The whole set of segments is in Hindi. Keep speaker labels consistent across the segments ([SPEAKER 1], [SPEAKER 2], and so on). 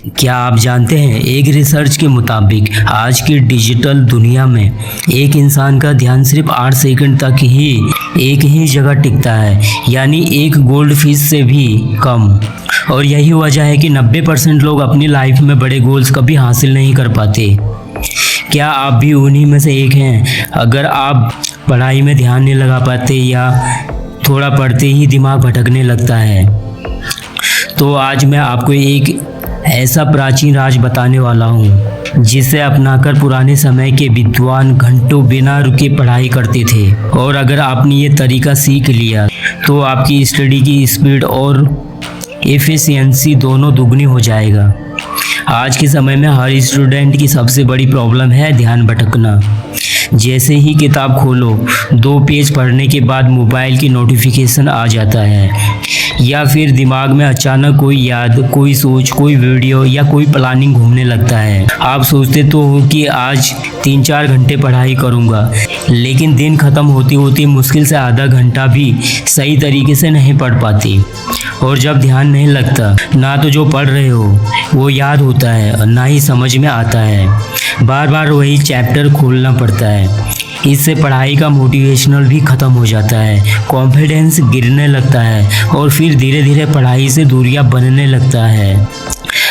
[SPEAKER 1] क्या आप जानते हैं, एक रिसर्च के मुताबिक आज की डिजिटल दुनिया में एक इंसान का ध्यान सिर्फ 8 सेकंड तक ही एक ही जगह टिकता है, यानी एक गोल्ड फिश से भी कम। और यही वजह है कि 90% लोग अपनी लाइफ में बड़े गोल्स कभी हासिल नहीं कर पाते। क्या आप भी उन्हीं में से एक हैं? अगर आप पढ़ाई में ध्यान नहीं लगा पाते या थोड़ा पढ़ते ही दिमाग भटकने लगता है, तो आज मैं आपको एक ऐसा प्राचीन राज बताने वाला हूँ जिसे अपनाकर पुराने समय के विद्वान घंटों बिना रुके पढ़ाई करते थे। और अगर आपने ये तरीका सीख लिया तो आपकी स्टडी की स्पीड और एफिशिएंसी दोनों दुगनी हो जाएगा। आज के समय में हर स्टूडेंट की सबसे बड़ी प्रॉब्लम है ध्यान भटकना। जैसे ही किताब खोलो, 2 पेज पढ़ने के बाद मोबाइल की नोटिफिकेशन आ जाता है, या फिर दिमाग में अचानक कोई याद, कोई सोच, कोई वीडियो या कोई प्लानिंग घूमने लगता है। आप सोचते तो हो कि आज 3-4 घंटे पढ़ाई करूँगा, लेकिन दिन ख़त्म होते होते मुश्किल से आधा घंटा भी सही तरीके से नहीं पढ़ पाते। और जब ध्यान नहीं लगता, ना तो जो पढ़ रहे हो वो याद होता है और ना ही समझ में आता है। बार बार वही चैप्टर खोलना पड़ता है। इससे पढ़ाई का मोटिवेशनल भी ख़त्म हो जाता है, कॉन्फिडेंस गिरने लगता है और फिर धीरे धीरे पढ़ाई से दूरियां बनने लगता है।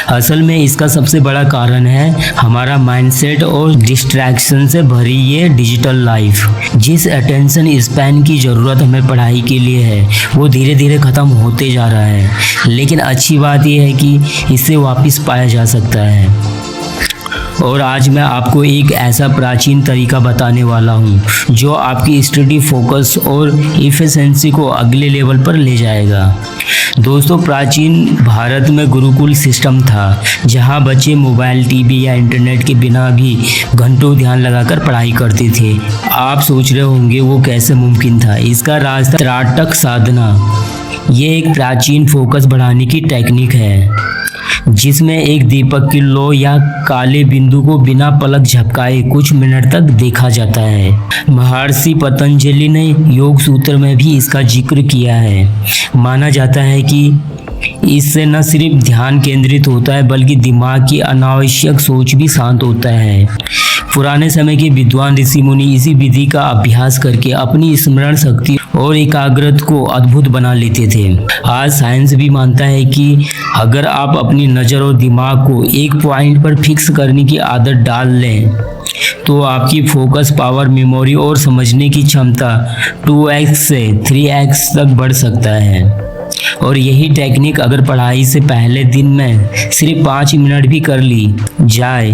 [SPEAKER 1] असल में इसका सबसे बड़ा कारण है हमारा माइंडसेट और डिस्ट्रैक्शन से भरी ये डिजिटल लाइफ। जिस अटेंशन स्पैन की ज़रूरत हमें पढ़ाई के लिए है वो धीरे धीरे ख़त्म होते जा रहा है। लेकिन अच्छी बात यह है कि इसे वापस पाया जा सकता है। और आज मैं आपको एक ऐसा प्राचीन तरीका बताने वाला हूँ जो आपकी स्टडी फोकस और इफिशिएंसी को अगले लेवल पर ले जाएगा। दोस्तों, प्राचीन भारत में गुरुकुल सिस्टम था जहाँ बच्चे मोबाइल, टीवी या इंटरनेट के बिना भी घंटों ध्यान लगाकर पढ़ाई करते थे। आप सोच रहे होंगे वो कैसे मुमकिन था। इसका राज था त्राटक साधना। ये एक प्राचीन फोकस बढ़ाने की टेक्निक है जिसमें एक दीपक की लो या काले बिंदु को बिना पलक झपकाए कुछ मिनट तक देखा जाता है। महर्षि पतंजलि ने योग सूत्र में भी इसका जिक्र किया है। माना जाता है कि इससे न सिर्फ ध्यान केंद्रित होता है बल्कि दिमाग की अनावश्यक सोच भी शांत होता है। पुराने समय के विद्वान ऋषि मुनि इसी विधि का अभ्यास करके अपनी स्मरण शक्ति और एकाग्रता को अद्भुत बना लेते थे। आज साइंस भी मानता है कि अगर आप अपनी नज़र और दिमाग को एक पॉइंट पर फिक्स करने की आदत डाल लें तो आपकी फोकस पावर, मेमोरी और समझने की क्षमता 2x से 3x तक बढ़ सकता है। और यही टेक्निक अगर पढ़ाई से पहले दिन में सिर्फ 5 मिनट भी कर ली जाए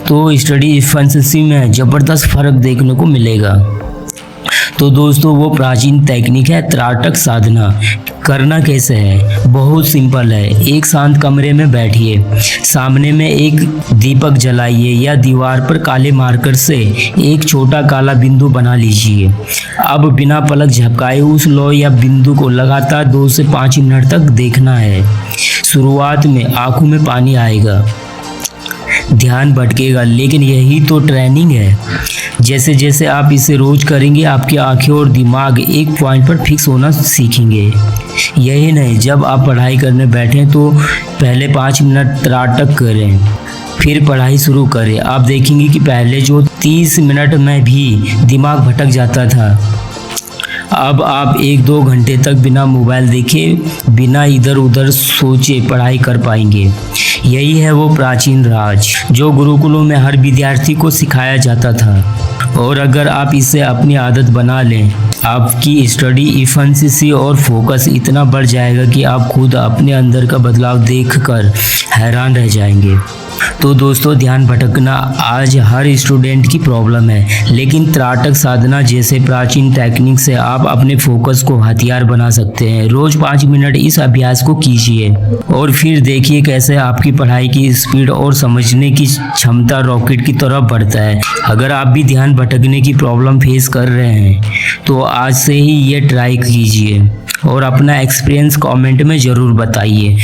[SPEAKER 1] तो स्टडी एफिशिएंसी में ज़बरदस्त फ़र्क देखने को मिलेगा। तो दोस्तों, वो प्राचीन टेक्निक है त्राटक साधना। करना कैसे है? बहुत सिंपल है। एक शांत कमरे में बैठिए, सामने में एक दीपक जलाइए या दीवार पर काले मार्कर से एक छोटा काला बिंदु बना लीजिए। अब बिना पलक झपकाए उस लो या बिंदु को लगातार 2 से 5 मिनट तक देखना है। शुरुआत में आंखों में पानी आएगा, ध्यान भटकेगा, लेकिन यही तो ट्रेनिंग है। जैसे जैसे आप इसे रोज करेंगे आपकी आंखें और दिमाग एक पॉइंट पर फिक्स होना सीखेंगे। यही नहीं, जब आप पढ़ाई करने बैठें तो पहले 5 मिनट त्राटक करें, फिर पढ़ाई शुरू करें। आप देखेंगे कि पहले जो 30 मिनट में भी दिमाग भटक जाता था, अब आप 1-2 घंटे तक बिना मोबाइल देखे, बिना इधर उधर सोचे पढ़ाई कर पाएंगे। यही है वो प्राचीन राज जो गुरुकुलों में हर विद्यार्थी को सिखाया जाता था। और अगर आप इसे अपनी आदत बना लें, आपकी स्टडी एफिशिएंसी और फोकस इतना बढ़ जाएगा कि आप खुद अपने अंदर का बदलाव देखकर हैरान रह जाएंगे। तो दोस्तों, ध्यान भटकना आज हर स्टूडेंट की प्रॉब्लम है, लेकिन त्राटक साधना जैसे प्राचीन टेक्निक से आप अपने फोकस को हथियार बना सकते हैं। रोज 5 मिनट इस अभ्यास को कीजिए और फिर देखिए कैसे आपकी पढ़ाई की स्पीड और समझने की क्षमता रॉकेट की तरफ बढ़ता है। अगर आप भी ध्यान भटकने की प्रॉब्लम फेस कर रहे हैं तो आज से ही ये ट्राई कीजिए और अपना एक्सपीरियंस कमेंट में ज़रूर बताइए।